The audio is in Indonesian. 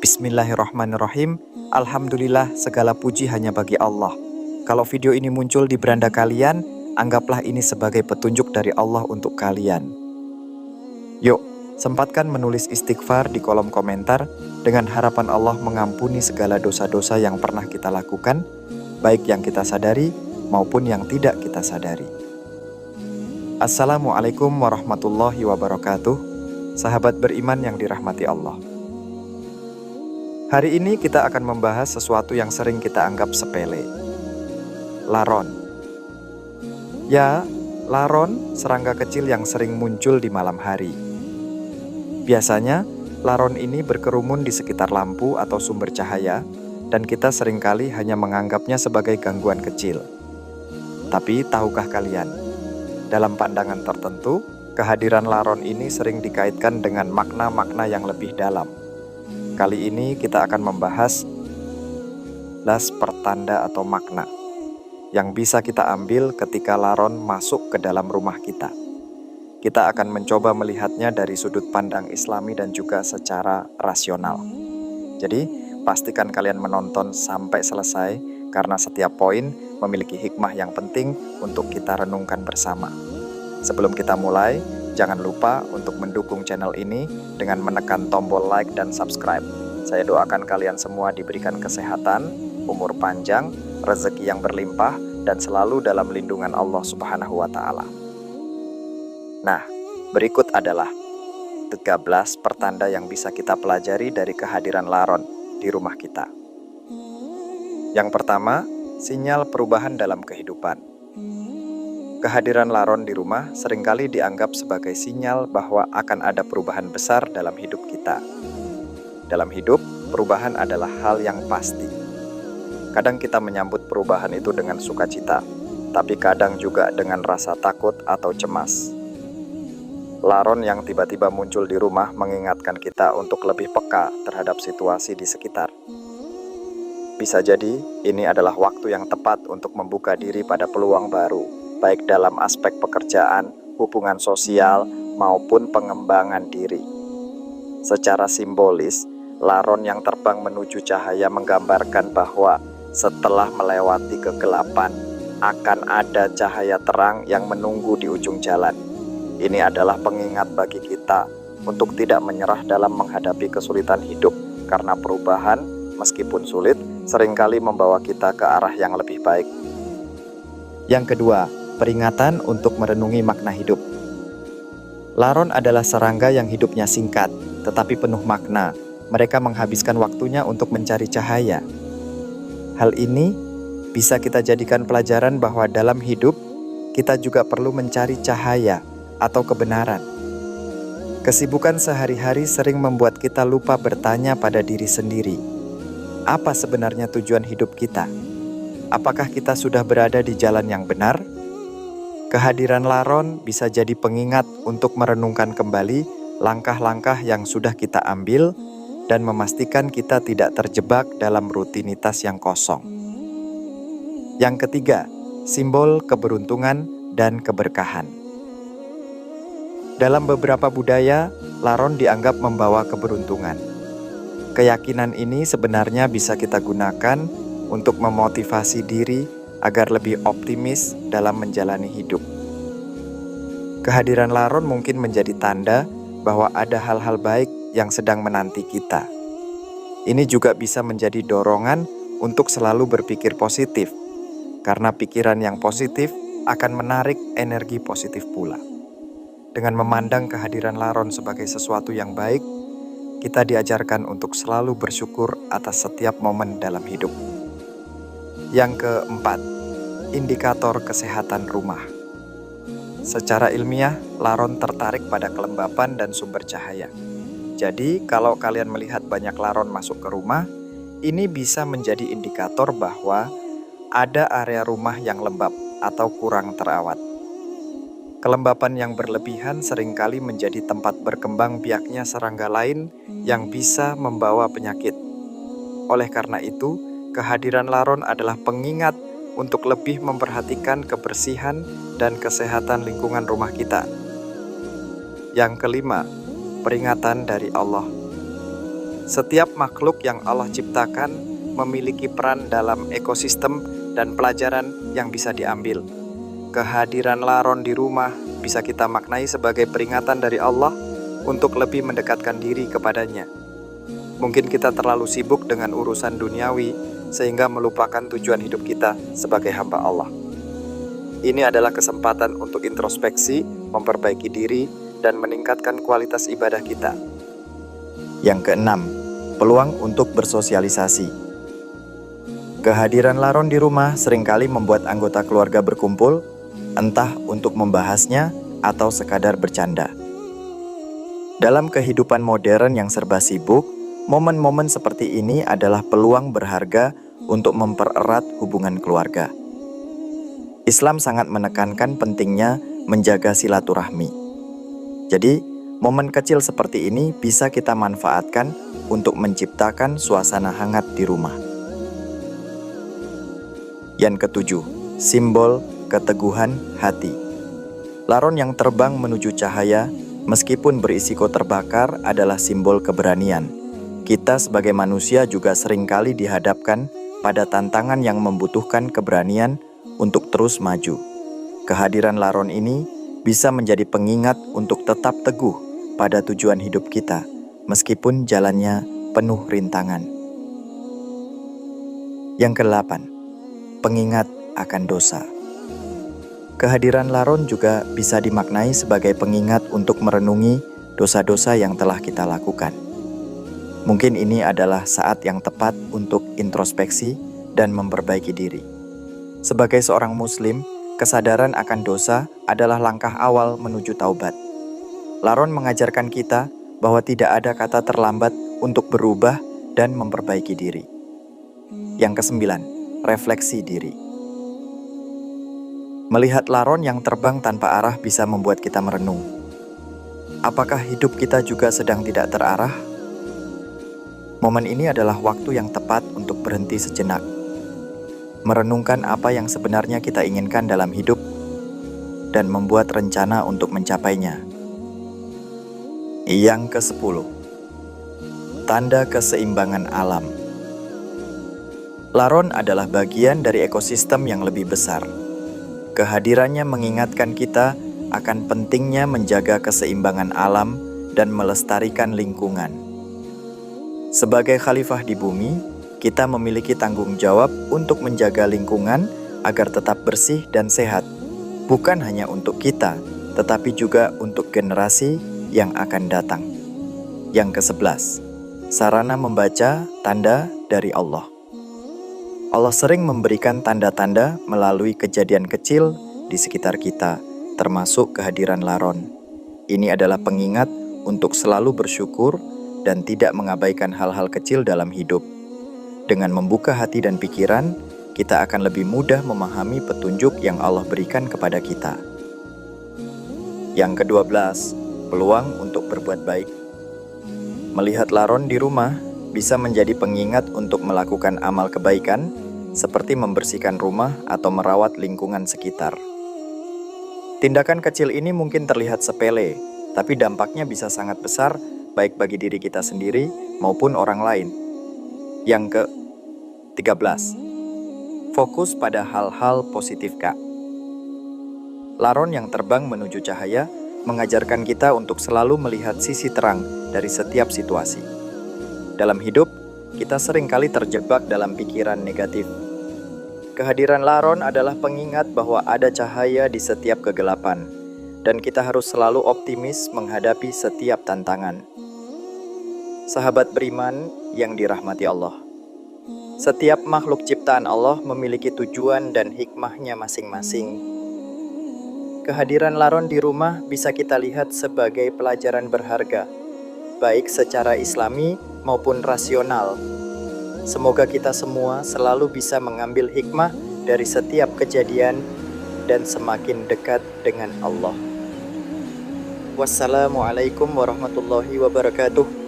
Bismillahirrahmanirrahim. Alhamdulillah, segala puji hanya bagi Allah. Kalau video ini muncul di beranda kalian, anggaplah ini sebagai petunjuk dari Allah untuk kalian. Yuk, sempatkan menulis istighfar di kolom komentar dengan harapan Allah mengampuni segala dosa-dosa yang pernah kita lakukan, baik yang kita sadari maupun yang tidak kita sadari. Assalamualaikum warahmatullahi wabarakatuh. Sahabat beriman yang dirahmati Allah. Hari ini kita akan membahas sesuatu yang sering kita anggap sepele. Laron. Ya, laron serangga kecil yang sering muncul di malam hari. Biasanya, laron ini berkerumun di sekitar lampu atau sumber cahaya, dan kita seringkali hanya menganggapnya sebagai gangguan kecil. Tapi tahukah kalian, dalam pandangan tertentu, kehadiran laron ini sering dikaitkan dengan makna-makna yang lebih dalam. Kali ini kita akan membahas 11 pertanda atau makna yang bisa kita ambil ketika laron masuk ke dalam rumah kita. Kita akan mencoba melihatnya dari sudut pandang Islami dan juga secara rasional. Jadi, pastikan kalian menonton sampai selesai karena setiap poin memiliki hikmah yang penting untuk kita renungkan bersama. Sebelum kita mulai, jangan lupa untuk mendukung channel ini dengan menekan tombol like dan subscribe. Saya doakan kalian semua diberikan kesehatan, umur panjang, rezeki yang berlimpah, dan selalu dalam lindungan Allah Subhanahu wa Ta'ala. Nah, berikut adalah 13 pertanda yang bisa kita pelajari dari kehadiran laron di rumah kita. Yang pertama, sinyal perubahan dalam kehidupan. Kehadiran laron di rumah seringkali dianggap sebagai sinyal bahwa akan ada perubahan besar dalam hidup kita. Dalam hidup, perubahan adalah hal yang pasti. Kadang kita menyambut perubahan itu dengan sukacita, tapi kadang juga dengan rasa takut atau cemas. Laron yang tiba-tiba muncul di rumah mengingatkan kita untuk lebih peka terhadap situasi di sekitar. Bisa jadi, ini adalah waktu yang tepat untuk membuka diri pada peluang baru, baik dalam aspek pekerjaan, hubungan sosial, maupun pengembangan diri. Secara simbolis, laron yang terbang menuju cahaya menggambarkan bahwa setelah melewati kegelapan, akan ada cahaya terang yang menunggu di ujung jalan. Ini adalah pengingat bagi kita untuk tidak menyerah dalam menghadapi kesulitan hidup, karena perubahan, meskipun sulit, seringkali membawa kita ke arah yang lebih baik. Yang kedua, peringatan untuk merenungi makna hidup. Laron adalah serangga yang hidupnya singkat, tetapi penuh makna. Mereka menghabiskan waktunya untuk mencari cahaya. Hal ini bisa kita jadikan pelajaran bahwa dalam hidup, kita juga perlu mencari cahaya atau kebenaran. Kesibukan sehari-hari sering membuat kita lupa bertanya pada diri sendiri. Apa sebenarnya tujuan hidup kita? Apakah kita sudah berada di jalan yang benar? Kehadiran laron bisa jadi pengingat untuk merenungkan kembali langkah-langkah yang sudah kita ambil dan memastikan kita tidak terjebak dalam rutinitas yang kosong. Yang ketiga, simbol keberuntungan dan keberkahan. Dalam beberapa budaya, laron dianggap membawa keberuntungan. Keyakinan ini sebenarnya bisa kita gunakan untuk memotivasi diri agar lebih optimis dalam menjalani hidup. Kehadiran laron mungkin menjadi tanda bahwa ada hal-hal baik yang sedang menanti kita. Ini juga bisa menjadi dorongan untuk selalu berpikir positif, karena pikiran yang positif akan menarik energi positif pula. Dengan memandang kehadiran laron sebagai sesuatu yang baik, kita diajarkan untuk selalu bersyukur atas setiap momen dalam hidup. Yang keempat, indikator kesehatan rumah. Secara ilmiah, laron tertarik pada kelembapan dan sumber cahaya. Jadi, kalau kalian melihat banyak laron masuk ke rumah, ini bisa menjadi indikator bahwa ada area rumah yang lembab atau kurang terawat. Kelembapan yang berlebihan seringkali menjadi tempat berkembang biaknya serangga lain yang bisa membawa penyakit. Oleh karena itu, kehadiran laron adalah pengingat untuk lebih memperhatikan kebersihan dan kesehatan lingkungan rumah kita. Yang kelima, peringatan dari Allah. Setiap makhluk yang Allah ciptakan memiliki peran dalam ekosistem dan pelajaran yang bisa diambil. Kehadiran laron di rumah bisa kita maknai sebagai peringatan dari Allah untuk lebih mendekatkan diri kepadanya. Mungkin kita terlalu sibuk dengan urusan duniawi sehingga melupakan tujuan hidup kita sebagai hamba Allah. Ini adalah kesempatan untuk introspeksi, memperbaiki diri, dan meningkatkan kualitas ibadah kita. Yang keenam, peluang untuk bersosialisasi. Kehadiran laron di rumah seringkali membuat anggota keluarga berkumpul, entah untuk membahasnya atau sekadar bercanda. Dalam kehidupan modern yang serba sibuk, momen-momen seperti ini adalah peluang berharga untuk mempererat hubungan keluarga. Islam sangat menekankan pentingnya menjaga silaturahmi. Jadi, momen kecil seperti ini bisa kita manfaatkan untuk menciptakan suasana hangat di rumah. Yang ketujuh, simbol keteguhan hati. Laron yang terbang menuju cahaya, meskipun berisiko terbakar, adalah simbol keberanian. Kita sebagai manusia juga seringkali dihadapkan pada tantangan yang membutuhkan keberanian untuk terus maju. Kehadiran laron ini bisa menjadi pengingat untuk tetap teguh pada tujuan hidup kita, meskipun jalannya penuh rintangan. Yang kedelapan, pengingat akan dosa. Kehadiran laron juga bisa dimaknai sebagai pengingat untuk merenungi dosa-dosa yang telah kita lakukan. Mungkin ini adalah saat yang tepat untuk introspeksi dan memperbaiki diri. Sebagai seorang muslim, kesadaran akan dosa adalah langkah awal menuju taubat. Laron mengajarkan kita bahwa tidak ada kata terlambat untuk berubah dan memperbaiki diri. Yang kesembilan, refleksi diri. Melihat laron yang terbang tanpa arah bisa membuat kita merenung. Apakah hidup kita juga sedang tidak terarah? Momen ini adalah waktu yang tepat untuk berhenti sejenak, merenungkan apa yang sebenarnya kita inginkan dalam hidup, dan membuat rencana untuk mencapainya. Yang ke-10, tanda keseimbangan alam. Laron adalah bagian dari ekosistem yang lebih besar. Kehadirannya mengingatkan kita akan pentingnya menjaga keseimbangan alam dan melestarikan lingkungan. Sebagai khalifah di bumi, kita memiliki tanggung jawab untuk menjaga lingkungan agar tetap bersih dan sehat, bukan hanya untuk kita, tetapi juga untuk generasi yang akan datang. Yang ke-11, sarana membaca tanda dari Allah. Allah sering memberikan tanda-tanda melalui kejadian kecil di sekitar kita, termasuk kehadiran laron. Ini adalah pengingat untuk selalu bersyukur dan tidak mengabaikan hal-hal kecil dalam hidup. Dengan membuka hati dan pikiran, kita akan lebih mudah memahami petunjuk yang Allah berikan kepada kita. Yang ke-12, peluang untuk berbuat baik. Melihat laron di rumah bisa menjadi pengingat untuk melakukan amal kebaikan, seperti membersihkan rumah atau merawat lingkungan sekitar. Tindakan kecil ini mungkin terlihat sepele, tapi dampaknya bisa sangat besar baik bagi diri kita sendiri maupun orang lain. Yang ke-13, fokus pada hal-hal positif, Kak. Laron yang terbang menuju cahaya mengajarkan kita untuk selalu melihat sisi terang dari setiap situasi. Dalam hidup, kita seringkali terjebak dalam pikiran negatif. Kehadiran laron adalah pengingat bahwa ada cahaya di setiap kegelapan, dan kita harus selalu optimis menghadapi setiap tantangan. Sahabat beriman yang dirahmati Allah, setiap makhluk ciptaan Allah memiliki tujuan dan hikmahnya masing-masing. Kehadiran laron di rumah bisa kita lihat sebagai pelajaran berharga, baik secara islami maupun rasional. Semoga kita semua selalu bisa mengambil hikmah dari setiap kejadian dan semakin dekat dengan Allah. Wassalamualaikum warahmatullahi wabarakatuh.